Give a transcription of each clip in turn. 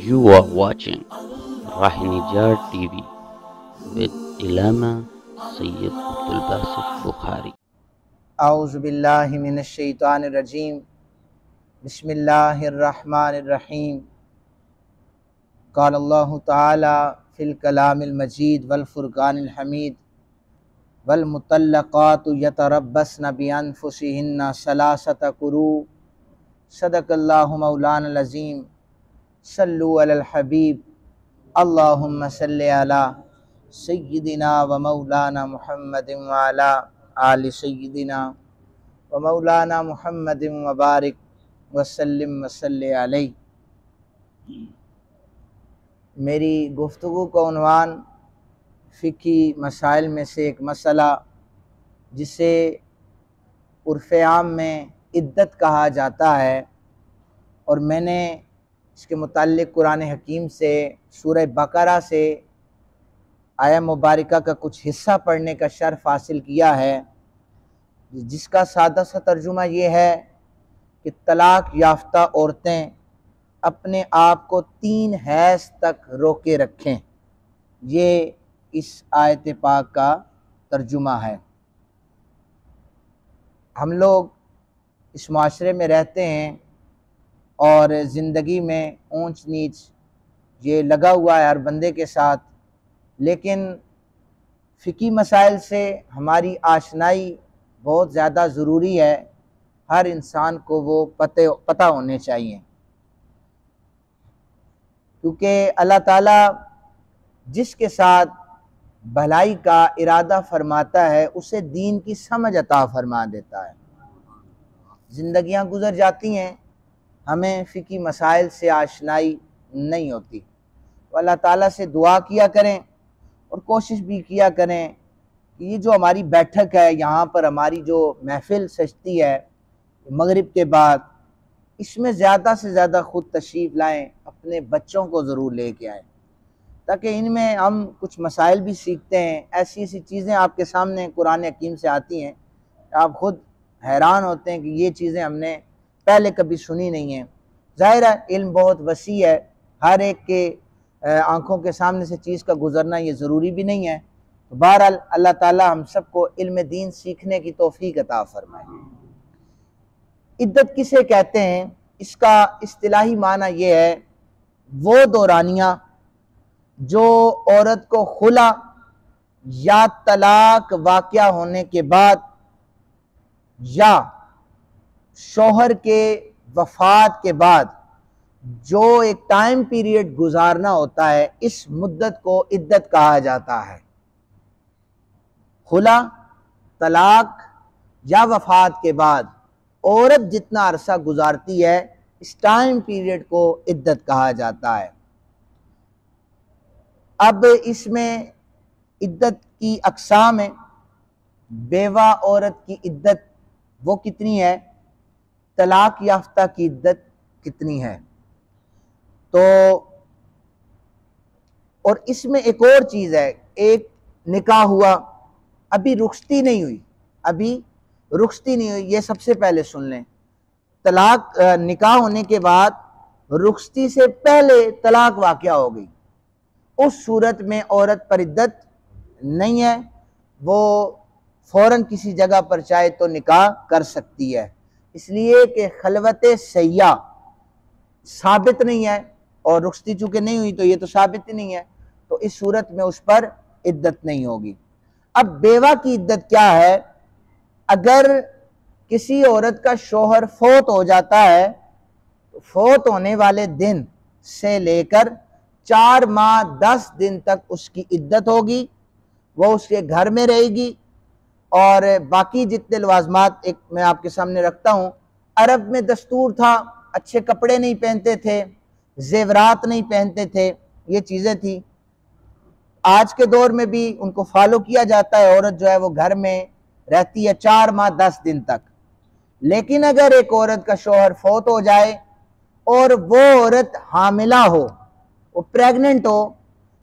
You are watching Rahinijar TV with Ilama Sayyid Abdul Basit Bukhari. औज़ु बिल्लाहि मिनश शैतानिर रजीम बिस्मिल्लाहिर रहमानिर रहीम क़ालल्लाहु तआला fill कलामिल मजीद वल फ़ुरक़ानिल हमीद वल मुतल्लक़ातु यतरब्बस्न बिअन्फुसिहिन्ना सलासता क़ुरू सदक़ल्लाहु मौलानल अज़ीम सल्लु अलल हबीब अल्लाहुम्मा सल्लि अला सय्यिदिना व मौलाना मुहम्मदिन व अला आलि सय्यिदिना व मौलाना मुहम्मदिन व बारिक वसल्लिम वसल्लि अलैहि। मेरी गुफ्तगू का उन्वान फ़िक़ही मसाइल में से एक मसला जिसे उर्फ़े आम में इद्दत कहा जाता है, और मैंने इसके मुताल्लिक़ कुरान हकीम से सूरह बकरा से आया मुबारका का कुछ हिस्सा पढ़ने का शर्फ़ हासिल किया है, जिसका सादा सा तर्जुमा ये है कि तलाक याफ्ता औरतें अपने आप को 3 हैज़ तक रोके रखें। ये इस आयत पाक का तर्जुमा है। हम लोग इस माशरे में रहते हैं और ज़िंदगी में ऊंच नीच ये लगा हुआ है हर बंदे के साथ, लेकिन फ़िक़ही मसाइल से हमारी आशनाई बहुत ज़्यादा ज़रूरी है। हर इंसान को वो पता होने चाहिए, क्योंकि अल्लाह ताला जिसके साथ भलाई का इरादा फरमाता है उसे दीन की समझ अता फरमा देता है। ज़िंदगियां गुज़र जाती हैं, हमें फ़िक़ही मसाइल से आशनाई नहीं होती। तो अल्लाह ताला से दुआ किया करें और कोशिश भी किया करें कि ये जो हमारी बैठक है, यहाँ पर हमारी जो महफ़िल सजती है मगरिब के बाद, इसमें ज़्यादा से ज़्यादा ख़ुद तशरीफ़ लाएँ, अपने बच्चों को ज़रूर लेके आएँ, ताकि इनमें हम कुछ मसाइल भी सीखते हैं। ऐसी ऐसी चीज़ें आपके सामने कुरान हकीम से आती हैं, आप ख़ुद हैरान होते हैं कि ये चीज़ें हमने पहले कभी सुनी नहीं हैं। ज़ाहिर है इल्म बहुत वसी है, हर एक के आँखों के सामने से चीज़ का गुज़रना ये ज़रूरी भी नहीं है। तो बहरहाल अल्लाह ताला हम सबको इल्म दीन सीखने की तौफ़ीक अता फ़रमाए। इद्दत किसे कहते हैं, इसका इस्तिलाही माना ये है, वो दौरानिया जो औरत को खुला या तलाक वाक़या होने के बाद या शौहर के वफ़ात के बाद जो एक टाइम पीरियड गुजारना होता है, इस मुद्दत को इद्दत कहा जाता है। खुला, तलाक या वफ़ात के बाद औरत जितना अरसा गुजारती है, इस टाइम पीरियड को इद्दत कहा जाता है। अब इसमें इद्दत की अक़साम है। बेवा औरत की इद्दत वो कितनी है, तलाक याफ्ता की इद्दत कितनी है। तो और इसमें एक और चीज़ है, एक निकाह हुआ, अभी रुख़्सती नहीं हुई, ये सबसे पहले सुन लें। तलाक निकाह होने के बाद रुख़्सती से पहले तलाक वाक़या हो गई, उस सूरत में औरत पर इद्दत नहीं है, वो फ़ौरन किसी जगह पर चाहे तो निकाह कर सकती है, इसलिए कि खलवत सय्या साबित नहीं है, और रुख़्सती चूँकि नहीं हुई तो ये तो साबित ही नहीं है, तो इस सूरत में उस पर इद्दत नहीं होगी। अब बेवा की इद्दत क्या है, अगर किसी औरत का शौहर फौत हो जाता है तो फौत होने वाले दिन से लेकर 4 माह 10 दिन तक उसकी इद्दत होगी, वो उसके घर में रहेगी। और बाकी जितने लवाज़मात एक मैं आपके सामने रखता हूँ, अरब में दस्तूर था, अच्छे कपड़े नहीं पहनते थे, जेवरात नहीं पहनते थे, ये चीज़ें थी। आज के दौर में भी उनको फॉलो किया जाता है, औरत जो है वो घर में रहती है 4 माह 10 दिन तक। लेकिन अगर एक औरत का शौहर फौत हो जाए और वो औरत हामिला हो, वो प्रेग्नेंट हो,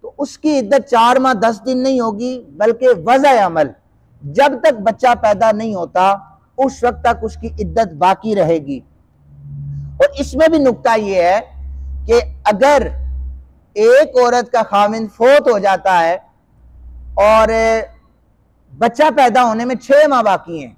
तो उसकी इद्दत 4 माह 10 दिन नहीं होगी, बल्कि वज़ा अमल, जब तक बच्चा पैदा नहीं होता उस वक्त तक उसकी इद्दत बाकी रहेगी। और इसमें भी नुक्ता ये है कि अगर एक औरत का खामिंद फोत हो जाता है और बच्चा पैदा होने में 6 माह बाकी हैं,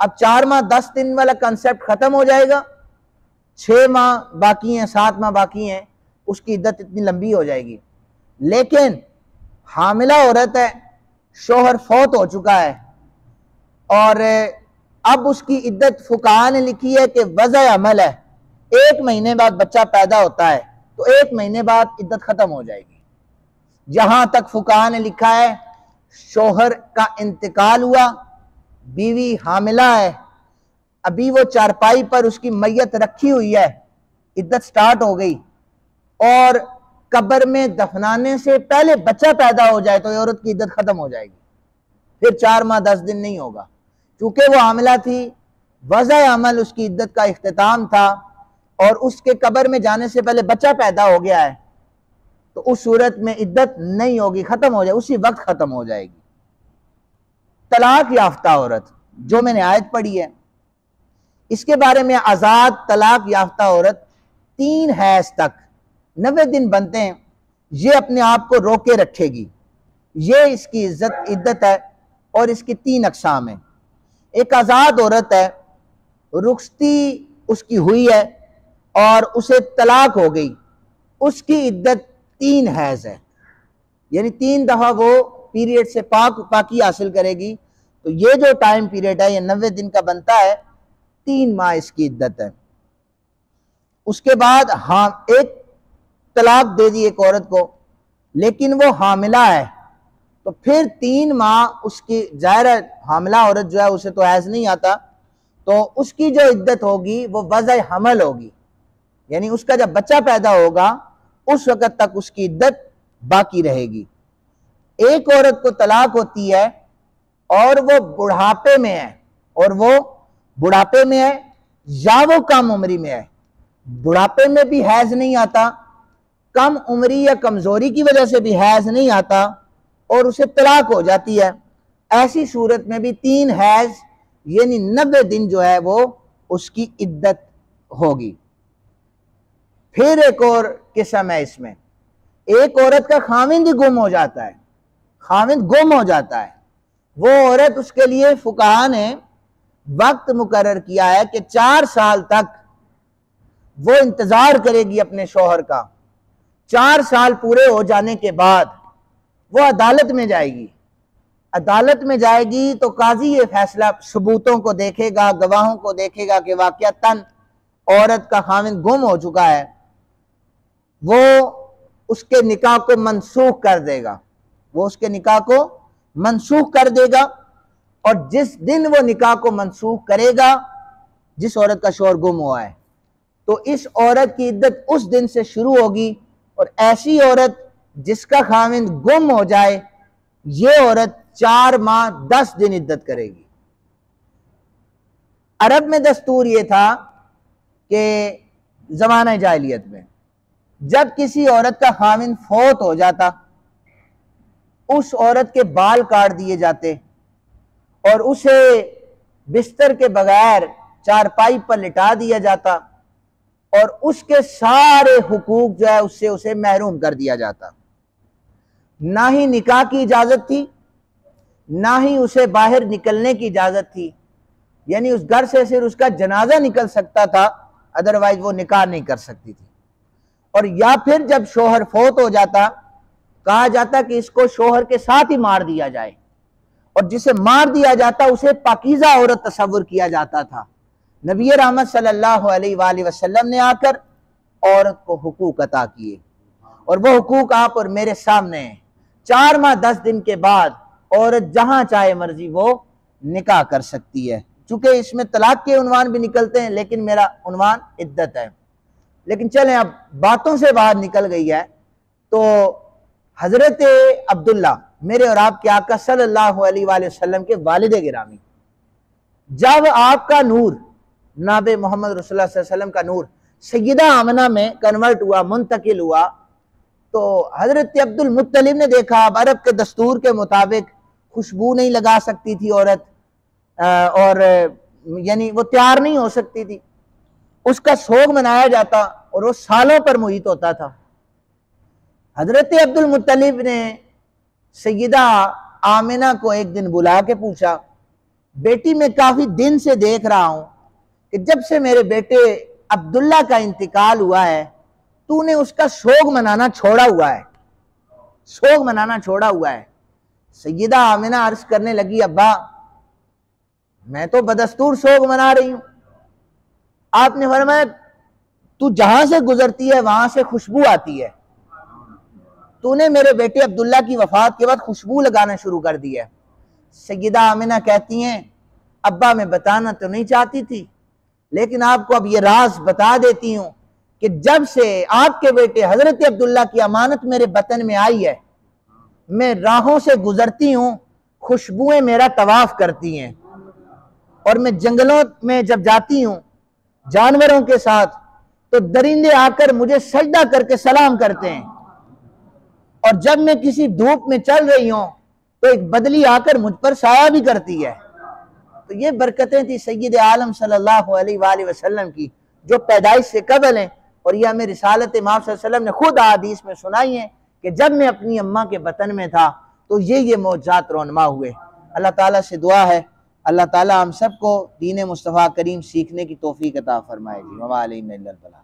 अब 4 माह 10 दिन वाला कंसेप्ट खत्म हो जाएगा, 6 माह बाकी हैं, 7 माह बाकी हैं, उसकी इद्दत इतनी लंबी हो जाएगी। लेकिन हामिला औरत है, शोहर फौत हो चुका है और अब उसकी इद्दत फुकाहा ने लिखी है कि वज़ा अमल है, 1 महीने बाद बच्चा पैदा होता है तो 1 महीने बाद इद्दत खत्म हो जाएगी। जहां तक फुकाहा ने लिखा है शोहर का इंतकाल हुआ, बीवी हामिला है, अभी वो चारपाई पर उसकी मैयत रखी हुई है, इद्दत स्टार्ट हो गई और कब्र में दफनाने से पहले बच्चा पैदा हो जाए तो ये औरत की इद्दत खत्म हो जाएगी, फिर 4 माह 10 दिन नहीं होगा। क्योंकि वो हामिला थी, वज़ा अमल उसकी इद्दत का इख्तिताम था और उसके कब्र में जाने से पहले बच्चा पैदा हो गया है, तो उस सूरत में इद्दत नहीं होगी, खत्म हो जाए, उसी वक्त खत्म हो जाएगी। तलाक याफ्ता औरत, जो मैंने आयत पढ़ी है इसके बारे में, आजाद तलाक याफ्ता औरत 3 हैज तक 90 दिन बनते हैं, ये अपने आप को रोके रखेगी, ये इसकी इद्दत है और इसकी 3 अक़साम है। एक आजाद औरत है, रुखसती उसकी हुई है और उसे तलाक हो गई, उसकी इद्दत 3 हैज है, यानी 3 दफा वो पीरियड से पाकी हासिल करेगी। तो ये जो टाइम पीरियड है ये 90 दिन का बनता है, 3 माह इसकी इद्दत है। उसके बाद हाँ, एक तलाक दे दी एक औरत को, लेकिन वो हामिला है तो फिर 3 माह उसकी, जाहिर है हामिला औरत जो है उसे तो हैज नहीं आता, तो उसकी जो इद्दत होगी वो वज़ा हमल होगी, यानी उसका जब बच्चा पैदा होगा उस वक़्त तक उसकी इद्दत बाकी रहेगी। एक औरत को तलाक होती है और वो बुढ़ापे में है, और वो बुढ़ापे में है या वो कम उम्री में है, बुढ़ापे में भी हैज नहीं आता, कम उम्री या कमजोरी की वजह से भी हैज नहीं आता और उसे तलाक हो जाती है, ऐसी सूरत में भी 3 हैज यानी 90 दिन जो है वो उसकी इद्दत होगी। फिर एक और किस्म है इसमें, एक औरत का खाविंद गुम हो जाता है, खाविंद गुम हो जाता है, वो औरत, उसके लिए फुकाहा ने वक्त मुकर्रर किया है कि 4 साल तक वो इंतजार करेगी अपने शौहर का। 4 साल पूरे हो जाने के बाद वो अदालत में जाएगी, अदालत में जाएगी तो काजी ये फैसला सबूतों को देखेगा, गवाहों को देखेगा कि वाकयातन औरत का खाविंद गुम हो चुका है, वो उसके निकाह को मनसूख कर देगा, वो उसके निकाह को मनसूख कर देगा। और जिस दिन वो निकाह को मनसूख करेगा, जिस औरत का शौहर गुम हुआ है, तो इस औरत की इद्दत उस दिन से शुरू होगी। और ऐसी औरत जिसका खाविंद गुम हो जाए, ये औरत 4 माह 10 दिन इद्दत करेगी। अरब में दस्तूर ये था कि जमाना जाहिलियत में जब किसी औरत का खाविंद फौत हो जाता, उस औरत के बाल काट दिए जाते और उसे बिस्तर के बगैर चारपाई पर लिटा दिया जाता और उसके सारे हुकूक जो है उससे उसे महरूम कर दिया जाता। ना ही निकाह की इजाजत थी, ना ही उसे बाहर निकलने की इजाजत थी, यानी उस घर से सिर्फ उसका जनाजा निकल सकता था, अदरवाइज वो निकाह नहीं कर सकती थी। और या फिर जब शौहर फौत हो जाता, कहा जाता कि इसको शौहर के साथ ही मार दिया जाए, और जिसे मार दिया जाता उसे पाकीज़ा औरत तस्वुर किया जाता था। नबी रहमत सल्लल्लाहु अलैहि वसल्लम ने आकर औरत को हुकूक अता किए, और वो हुकूक आप और मेरे सामने हैं। 4 माह 10 दिन के बाद औरत जहां चाहे मर्जी वो निकाह कर सकती है। चूंकि इसमें तलाक के उन्वान भी निकलते हैं, लेकिन मेरा उन्वान इद्दत है। लेकिन चलें, अब बातों से बाहर निकल गई है, तो हजरत अब्दुल्ला, मेरे और आपके आका सल्लल्लाहु अलैहि वसल्लम के वालिद गिरामी, जब आपका नूर नाबे मोहम्मद रसूलुल्लाह सल्लल्लाहु अलैहि वसल्लम का नूर सैयदा आमना में कन्वर्ट हुआ, मुंतकिल हुआ, तो हजरत अब्दुल मुत्तलिब ने देखा, अब अरब के दस्तूर के मुताबिक खुशबू नहीं लगा सकती थी औरत, और यानी वो तैयार नहीं हो सकती थी, उसका सोग मनाया जाता और वो सालों पर मुहित होता था। हजरत अब्दुल मुत्तलिब ने सैयदा आमिना को एक दिन बुला के पूछा, बेटी मैं काफी दिन से देख रहा हूं कि जब से मेरे बेटे अब्दुल्ला का इंतकाल हुआ है तूने उसका शोक मनाना छोड़ा हुआ है, शोक मनाना छोड़ा हुआ है। सैयदा आमिना अर्ज करने लगी, अब्बा मैं तो बदस्तूर शोक मना रही हूं। आपने फरमाया तू जहां से गुजरती है वहां से खुशबू आती है, तूने मेरे बेटे अब्दुल्ला की वफात के बाद खुशबू लगाना शुरू कर दी है। सैयदा आमिना कहती हैं, अब्बा मैं बताना तो नहीं चाहती थी लेकिन आपको अब ये राज बता देती हूं कि जब से आपके बेटे हजरत अब्दुल्ला की अमानत मेरे बतन में आई है, मैं राहों से गुजरती हूं, खुशबुएं मेरा तवाफ करती हैं, और मैं जंगलों में जब जाती हूं जानवरों के साथ तो दरिंदे आकर मुझे सजदा करके सलाम करते हैं, और जब मैं किसी धूप में चल रही हूं तो एक बदली आकर मुझ पर साया भी करती है। तो ये बरकतें थी सैयद आलम सल्लल्लाहु अलैहि वसल्लम की जो पैदाइश से कबल हैं, और यह हमें रिसालत इमाम सल्लल्लाहु अलैहि वसल्लम ने खुद हदीस में सुनाई है कि जब मैं अपनी अम्मा के बतन में था तो ये मौजज़ात रोनमा हुए। अल्लाह ताला से दुआ है अल्लाह ताला हम सबको दीन मुस्तफ़ा करीम सीखने की तौफीक अता फरमाए। जी।